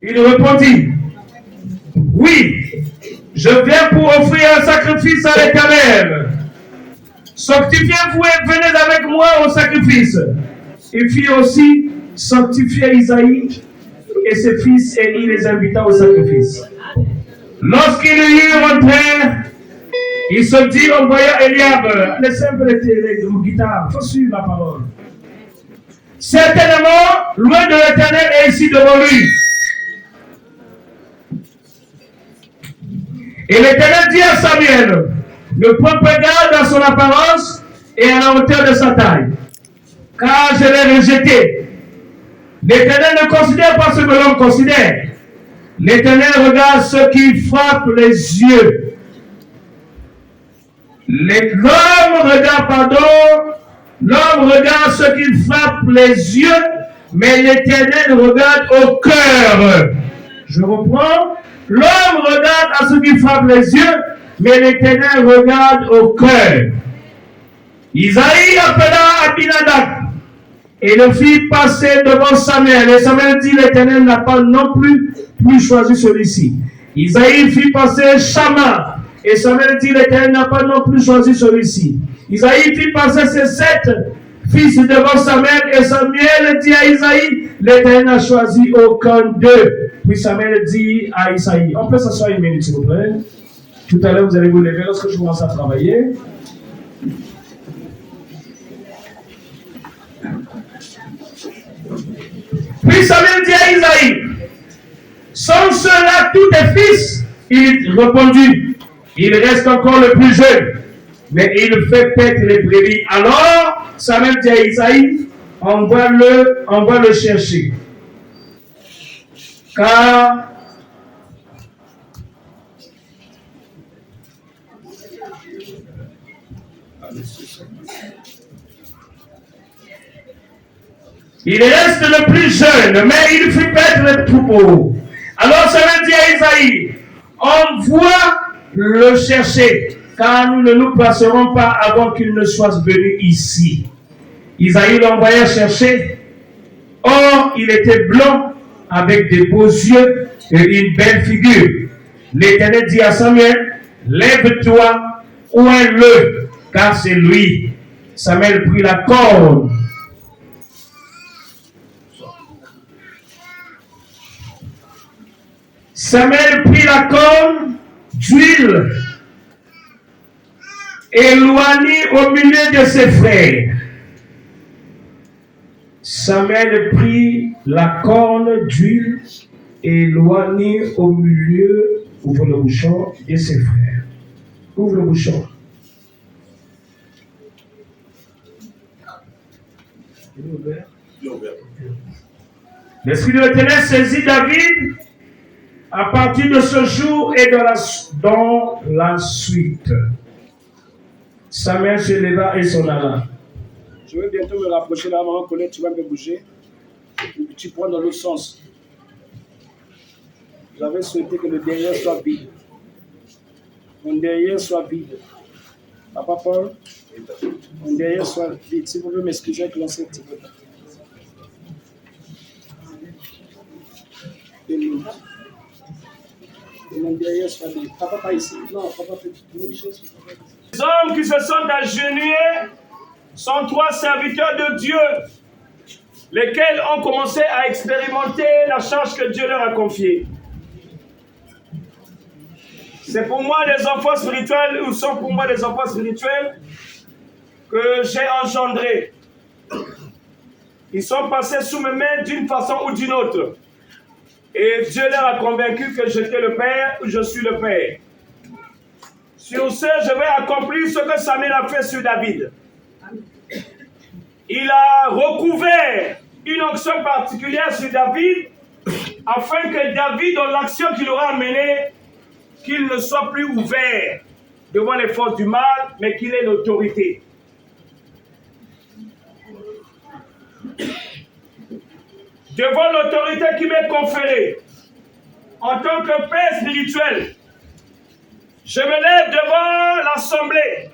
Il répondit, oui, je viens pour offrir un sacrifice à l'Éternel. Sanctifiez-vous et venez avec moi au sacrifice. Il fit aussi sanctifier Isaïe et ses fils et il les invita au sacrifice. Lorsqu'ils y rentrèrent, il se dit en voyant Eliab, laissez un peu les guitares, il faut suivre la parole. Certainement, loin de l'Éternel est ici devant lui. Et l'Éternel dit à Samuel, ne prends pas garde à son apparence et à la hauteur de sa taille, car je l'ai rejeté. L'Éternel ne considère pas ce que l'homme considère. L'Éternel regarde ce qui frappe les yeux. L'homme regarde ce qui frappe les yeux, mais l'Éternel regarde au cœur. Je reprends. L'homme regarde à ce qui frappe les yeux, mais l'Éternel regarde au cœur. Isaïe appela Abinadab et le fit passer devant Samuel. Et Samuel dit, l'Éternel n'a pas non plus choisi celui-ci. Isaïe fit passer Shama. Et Samuel dit, l'Éternel n'a pas non plus choisi celui-ci. Isaïe fit passer ses 7 fils devant Samuel. Et Samuel dit à Isaïe, l'Éternel n'a choisi aucun d'eux. Puis Samuel dit à Isaïe, on peut s'asseoir une minute s'il vous plaît. Tout à l'heure vous allez vous lever lorsque je commence à travailler. Puis Samuel dit à Isaïe, sont ceux-là tous tes fils? Il répondit, il reste encore le plus jeune, mais il fait paître les brebis. Alors Samuel dit à Isaïe, on va le chercher. Car il reste le plus jeune, mais il fit paître les troupeaux. Alors Samuel dit à Isaïe, envoie le chercher, car nous ne nous placerons pas avant qu'il ne soit venu ici. Isaïe l'envoya chercher. Or, il était blond, avec des beaux yeux et une belle figure. L'Éternel dit à Samuel, lève-toi, ouin-le, car c'est lui. Samuel prit la corne. Samuel prit la corne d'huile et l'oignit au milieu de ses frères. Samuel prit la corne d'huile et l'oignit au milieu, ouvre le bouchon, de ses frères. Ouvre le bouchon. L'Esprit de l'Éternel saisit David à partir de ce jour et dans la suite. Samuel se leva et s'en alla. Je vais bientôt me rapprocher là, maman Colette, tu vas me bouger. Tu prends dans l'autre sens. J'avais souhaité que le derrière soit vide. Mon derrière soit vide. Papa Paul, mon derrière soit vide. Si vous pouvez m'excuser avec l'ancien petit peu. Et mon derrière soit vide. Papa pas ici. Non, papa fait une chose. Les hommes qui se sont agenouillés sont 3 serviteurs de Dieu, lesquels ont commencé à expérimenter la charge que Dieu leur a confiée. C'est pour moi des enfants spirituels, ou sont pour moi des enfants spirituels que j'ai engendrés. Ils sont passés sous mes mains d'une façon ou d'une autre. Et Dieu leur a convaincu que j'étais le Père ou je suis le Père. Sur ce, je vais accomplir ce que Samuel a fait sur David. Il a recouvert une onction particulière sur David afin que David, dans l'action qu'il aura menée, qu'il ne soit plus ouvert devant les forces du mal, mais qu'il ait l'autorité. Devant l'autorité qui m'est conférée, en tant que père spirituel, je me lève devant l'assemblée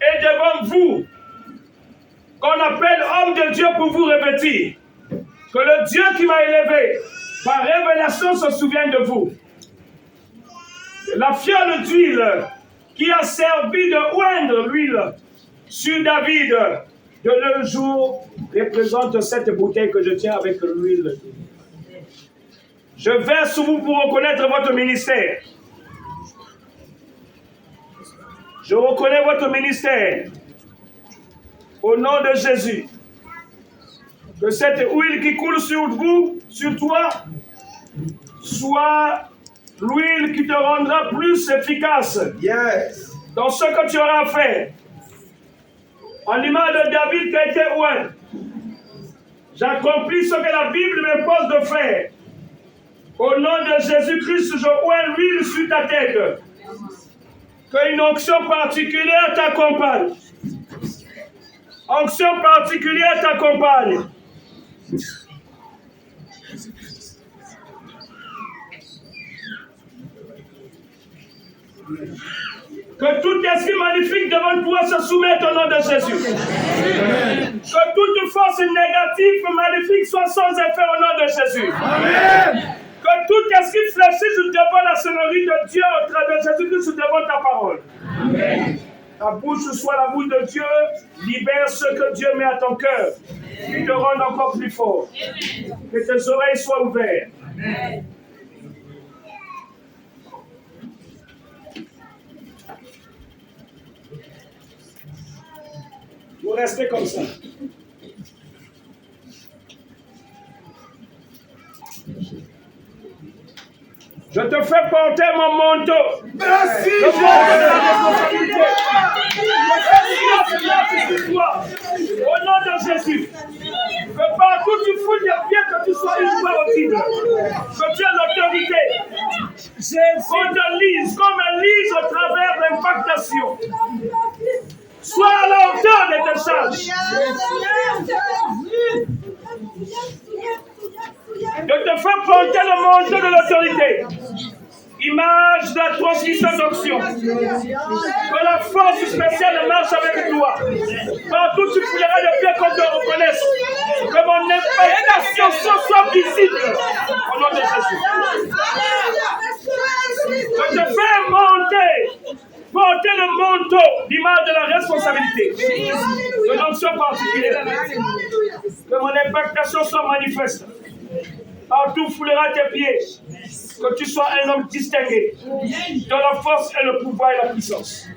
et devant vous, qu'on appelle homme de Dieu pour vous revêtir, que le Dieu qui m'a élevé par révélation, se souvient de vous. La fiole d'huile qui a servi de oindre l'huile sur David de nos jours représente cette bouteille que je tiens avec l'huile. Je verse sur vous pour reconnaître votre ministère. Je reconnais votre ministère. Au nom de Jésus. Que cette huile qui coule sur vous, sur toi, soit l'huile qui te rendra plus efficace dans ce que tu auras à faire. En l'image de David qui a été oint, j'accomplis ce que la Bible me pose de faire. Au nom de Jésus-Christ, je oins l'huile sur ta tête. Qu'une onction particulière t'accompagne. Onction particulière t'accompagne. Que tout esprit maléfique devant toi se soumette au nom de Jésus. Que toute force négative, maléfique soit sans effet au nom de Jésus. Amen. Que tout esprit fléchisse devant la sonnerie de Dieu au travers de Jésus-Christ devant ta parole. Amen. Ta bouche soit la bouche de Dieu. Libère ce que Dieu met à ton cœur. Qui te rende encore plus fort. Que tes oreilles soient ouvertes. Amen. Vous restez comme ça. Je te fais porter mon manteau. Merci. Le manteau de la responsabilité. Au nom de Jésus. Que partout tu fouilles les pieds, que tu sois une fois audible. Que tu aies l'autorité. Qu'on te lise comme un lise au travers de l'impactation. Sois à la hauteur de tes charges. Je te fais porter le manteau de l'autorité. Image de la transmission d'onction. Que la force spéciale marche avec toi. Partout tu fouilleras de pied qu'on te reconnaisse. Que mon impactation soit visible. Au nom de Jésus. Je te fais monter. Porter le manteau, l'image de la responsabilité, de l'onction particulière. Que mon impactation soit manifeste. Partout foulera tes pieds. Que tu sois un homme distingué. Dans la force et le pouvoir et la puissance.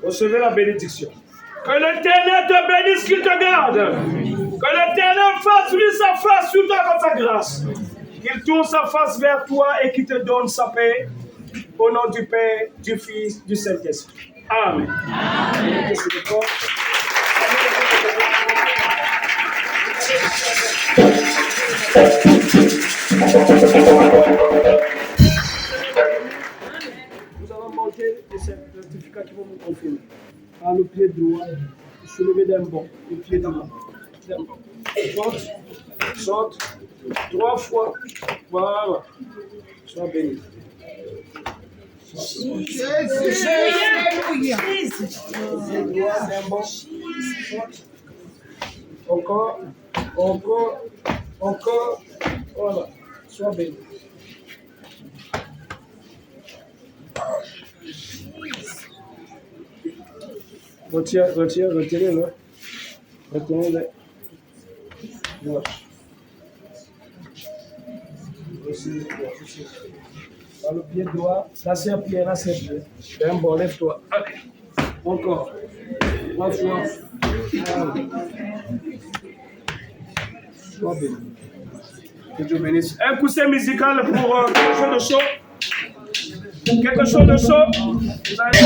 Recevez la bénédiction. Que l'Éternel te bénisse, qu'il te garde. Que l'Éternel fasse lui sa face sur toi avec sa grâce. Qu'il tourne sa face vers toi et qu'il te donne sa paix. Au nom du Père, du Fils, du Saint-Esprit. Amen. Amen. Nous allons monter des certificats qui vont nous confirmer. Par le pied droit, soulever d'un bond, le pied droit. Saute, 3 fois. Voilà. Sois béni. Encore. Voilà. Sois béni. Retirez-le. Retenez-le. Voilà. Par le pied droit, là c'est un pied. Un bon, lève-toi. Allez. Encore. 3 fois. Sois béni. Que Dieu bénisse. Un coussin musical pour quelque chose de chaud. Quelque chose de chaud. Vous allez...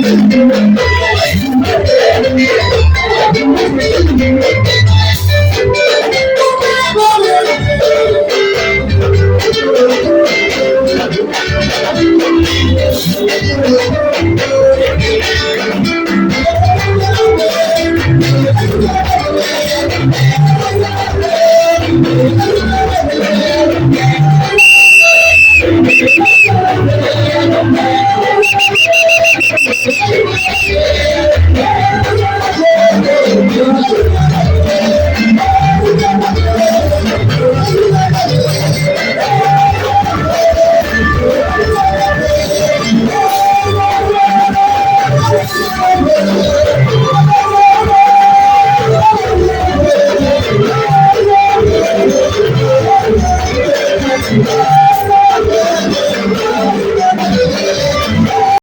Jésus.